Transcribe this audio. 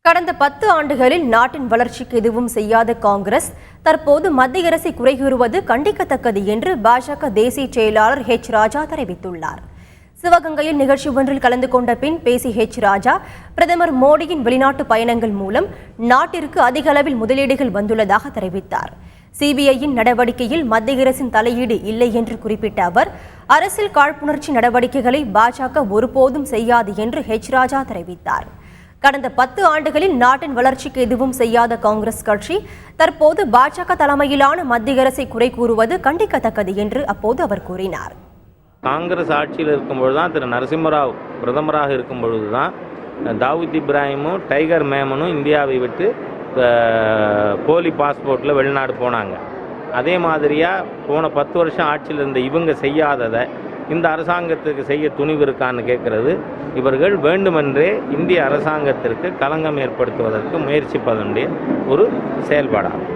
கடந்த 10 ஆண்டுகளில் நாட்டின் வளர்ச்சிக்கு எதுவும் செய்யாத காங்கிரஸ் தற்போது மத்திய அரசை குறை கூறுவது கண்டிக்கத்தக்கது என்று பாஜக தேசிய செயலாளர் ஹெச் ராஜா தெரிவித்துள்ளார். சிவகங்கையில் நிகழ்ச்சி ஒன்றில் கலந்து கொண்ட பின் பேசிய ஹெச் ராஜா, பிரதமர் மோடியின் வெளிநாட்டு பயணங்கள் மூலம் நாட்டிற்கு அதிக அளவில் முதலீடுகள் வந்துள்ளதாக தெரிவித்தார். சிபிஐயின் நடவடிக்கையில் மத்திய அரசின் தலையீடு இல்லை என்று குறிப்பிட்ட அவர், அரசியல் காழ்ப்புணர்ச்சி நடவடிக்கைகளை பாஜக ஒருபோதும் செய்யாது என்று ஹெச் ராஜா தெரிவித்தார். கடந்த 10 ஆண்டுகளில் நாட்டின் வளர்ச்சிக்கு எதுவும் செய்யாத காங்கிரஸ் கட்சி தற்போது பாஜக தலைமையிலான மத்திய அரசை குறை கூறுவது கண்டிக்கத்தக்கது என்று அப்போது அவர் கூறினார். காங்கிரஸ் ஆட்சியில் இருக்கும்பொழுதுதான் திரு நரசிம்மராவ் பிரதமராக இருக்கும் பொழுதுதான் தாவூத் இப்ராஹிமும் டைகர் மேமனும் இந்தியாவை விட்டு போலி பாஸ்போர்ட்டில் வெளிநாடு போனாங்க. அதே மாதிரியாக போன 10 வருஷம் ஆட்சியில் இருந்த இவங்க செய்யாததை இந்த அரசாங்கத்துக்கு செய்ய துணிவு இருக்கான்னு கேட்குறது இவர்கள் வேண்டுமென்றே இந்திய அரசாங்கத்திற்கு களங்கம் ஏற்படுத்துவதற்கு முயற்சிப்பதனுடைய ஒரு செயல்பாடாகும்.